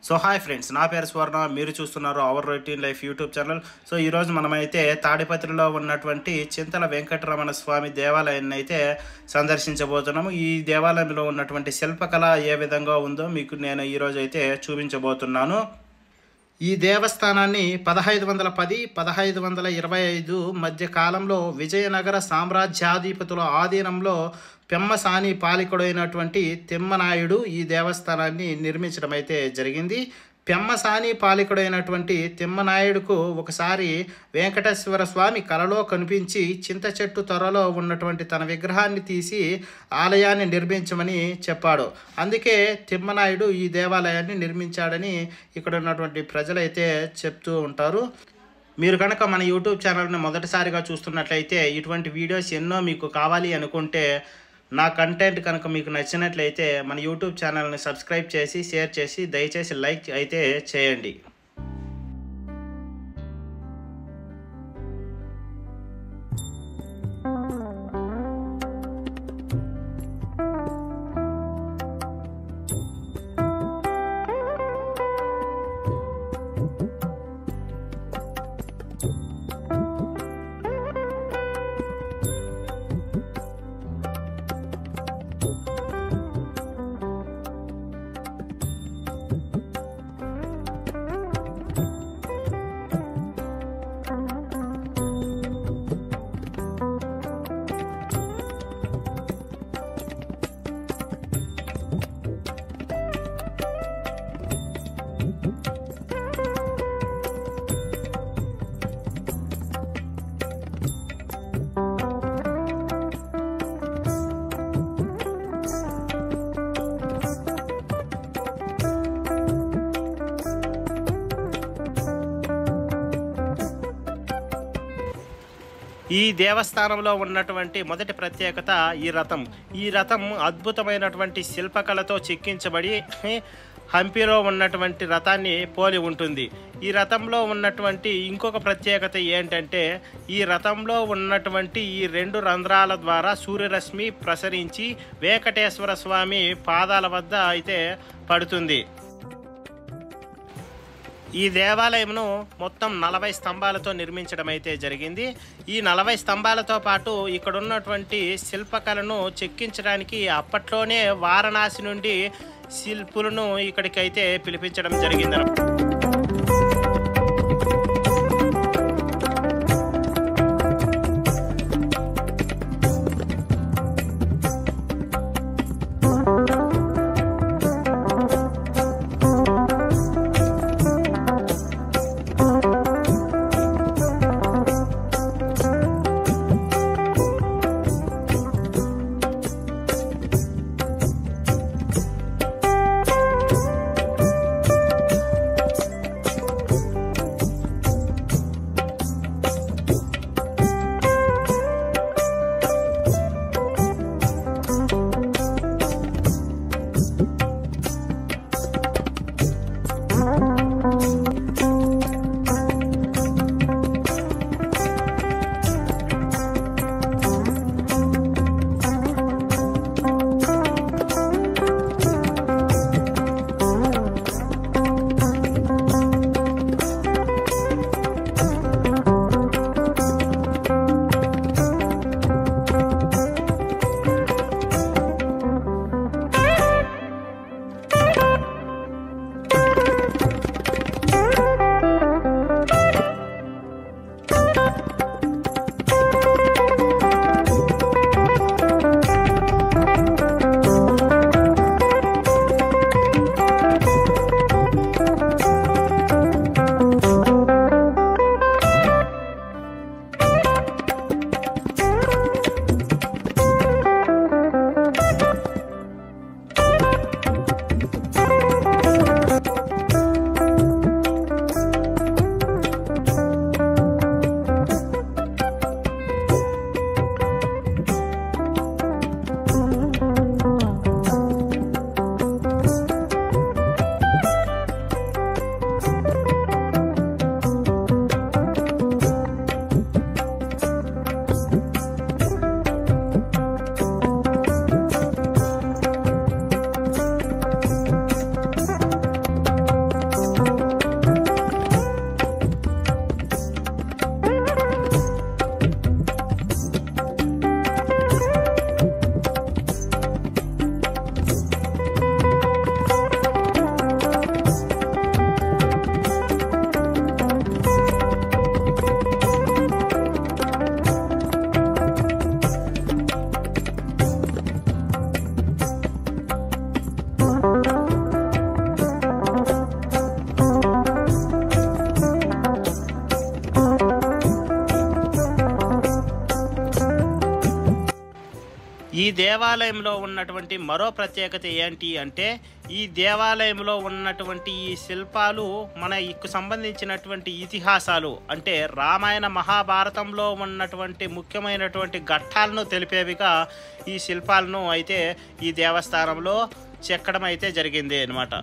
So hi friends, నా పేరు స్వర్ణ. మీరు చూస్తున్నారు hour routine life YouTube channel. So ఈరోజు మనమైతే తాడిపత్రిలో ఉన్నటువంటి చింతల వెంకటరమణ స్వామి దేవాలయాన్ని అయితే సందర్శించబోతున్నాము. ఈ దేవాలయంలో ఉన్నటువంటి శిల్పకళ ఏ విధంగా ఉందో మీకు నేను ఈరోజు అయితే చూపించబోతున్నాను. ఈ దేవస్థానాన్ని 1510-1525 మధ్య కాలంలో విజయనగర సామ్రాజ్యాధిపతుల ఆధీనంలో పెమ్మసాని పాలికుడైనటువంటి తిమ్మనాయుడు ఈ దేవస్థానాన్ని నిర్మించడం అయితే జరిగింది. పెమ్మసాని పాలికుడైనటువంటి తిమ్మనాయుడుకు ఒకసారి వెంకటేశ్వర స్వామి కలలో కనిపించి చింత చెట్టు త్వరలో ఉన్నటువంటి తన విగ్రహాన్ని తీసి ఆలయాన్ని నిర్మించమని చెప్పాడు. అందుకే తిమ్మనాయుడు ఈ దేవాలయాన్ని నిర్మించాడని ఇక్కడ ఉన్నటువంటి ప్రజలైతే చెప్తూ ఉంటారు. మీరు కనుక మన యూట్యూబ్ ఛానల్ని మొదటిసారిగా చూస్తున్నట్లయితే ఇటువంటి వీడియోస్ ఎన్నో మీకు కావాలి అనుకుంటే, నా కంటెంట్ కనుక మీకు నచ్చినట్లయితే మన యూట్యూబ్ ఛానల్ని సబ్స్క్రైబ్ చేసి షేర్ చేసి దయచేసి లైక్ అయితే చేయండి. ఈ దేవస్థానంలో ఉన్నటువంటి మొదటి ప్రత్యేకత ఈ రథం అద్భుతమైనటువంటి శిల్పకళతో చెక్కించబడి హంపీలో ఉన్నటువంటి రథాన్ని పోలి ఉంటుంది. ఈ రథంలో ఉన్నటువంటి ఇంకొక ప్రత్యేకత ఏంటంటే, ఈ రథంలో ఉన్నటువంటి ఈ 2 రంధ్రాల ద్వారా సూర్యరశ్మి ప్రసరించి వెంకటేశ్వర స్వామి పాదాల వద్ద అయితే పడుతుంది. ఈ దేవాలయంను మొత్తం 40 స్తంభాలతో నిర్మించడం అయితే జరిగింది. ఈ 40 స్తంభాలతో పాటు ఇక్కడ ఉన్నటువంటి శిల్పకళను చెక్కించడానికి అప్పట్లోనే వారణాసి నుండి శిల్పులను ఇక్కడికైతే పిలిపించడం జరిగింది. ఈ దేవాలయంలో ఉన్నటువంటి మరో ప్రత్యేకత ఏంటి అంటే, ఈ దేవాలయంలో ఉన్నటువంటి ఈ శిల్పాలు మనకు సంబంధించినటువంటి ఇతిహాసాలు అంటే రామాయణ మహాభారతంలో ఉన్నటువంటి ముఖ్యమైనటువంటి ఘట్టాలను తెలిపేవిగా ఈ శిల్పాలను అయితే ఈ దేవస్థానంలో చెక్కడం అయితే జరిగింది అన్నమాట.